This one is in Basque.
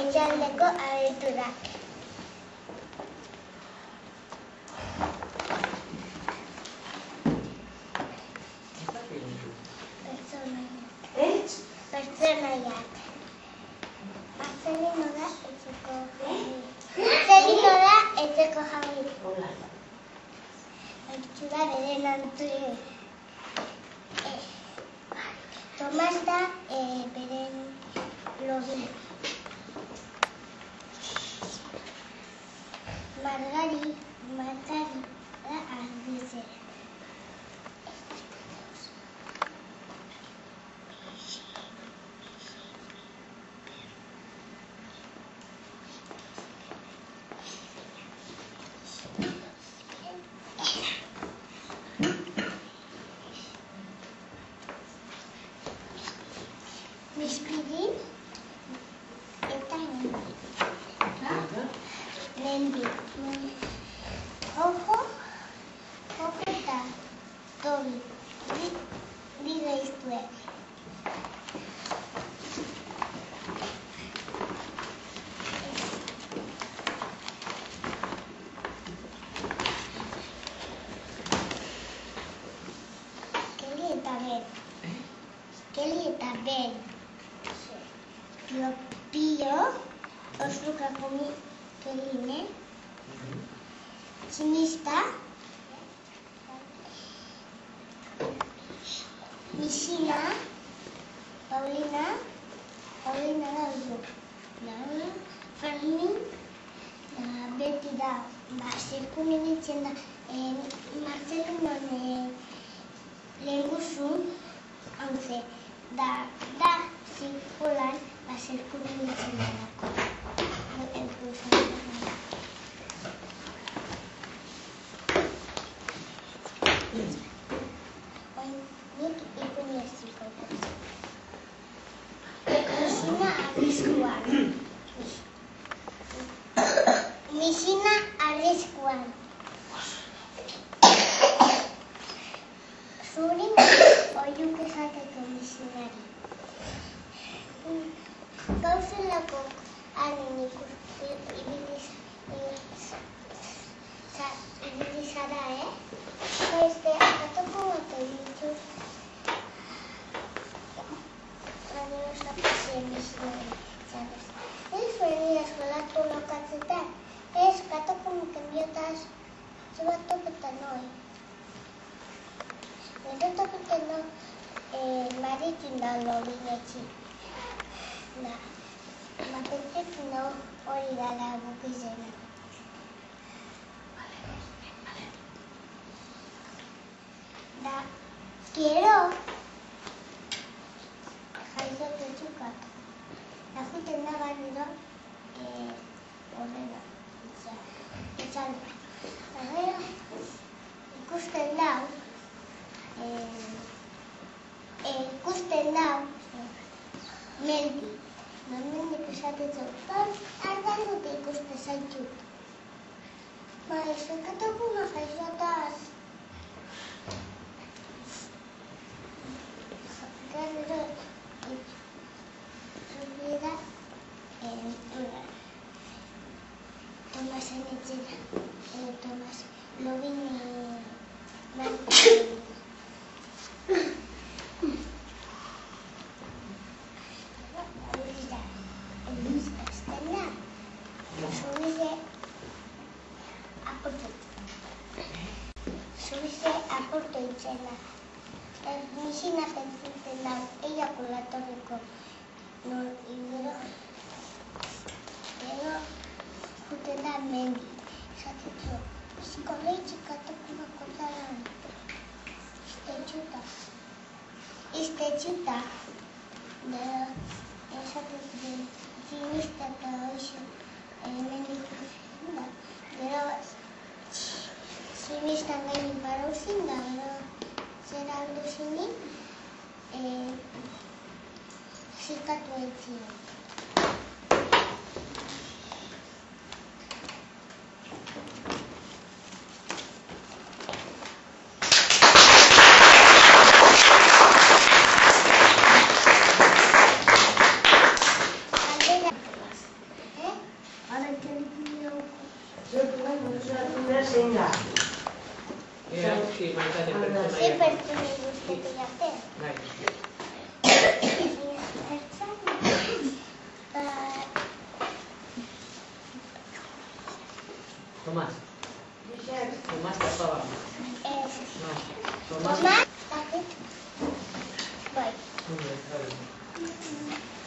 Etxaldeko abenturak. Pertsonaiak. Marcelino da etxeko jabe. Itxura beren antue. Tomas da beren logi. Margari da ardize. Mispirin eta Nendi. Ojo eta Tobi. Bide iztuek. Keli eta Ben. Pio, osrukako keline. Tximista. Misina. Paulina da oizu. Fermin. Beti da. Zirku minitzen da. Marcelinoan lehenguzun. Hauze. Da zirkulan. Zirku minitzen dalako. Nik ipuñeziko. Misina arriskuan. Zurin oiuk esateko misinari. Gauzelako hanen ibilizara, Beste, akatoko bat egitzu. Adiosa pasien misinari. Ez zuen eskolatu lokatzetan. Ez, katoko mikenbiotaz. Zubat topetan noi. Nero topetan no maritin da lobinetxi. Batetik no hori dala bukizena. Da, gero jaizote txukat. Da juten da garriro horrela, etxalde. Da gero ikusten dau Mendi. Mendik esatetzen, ardan dute ikuste zaitut. Zekatako jaiotaz. Gero, zubida, Tomasen etxera. Tomas, lobin apurtu itzena. Misina pentsuten dau, eiakulatoriko. Gero, juten da Mendi. Esatutzu, biziko lehitxikatuko bakotaran. Iztetxuta. Gero, esatutzu, zinista eta hoxo. Mendi juten da. Gero, zimistan gainin barauzin da, gero zera alduzinin zikatu entzien. gustete arte. Bai. Tomas. Tomas tapaba. No. Tomas. Tomás, dakit. Bai. Bai.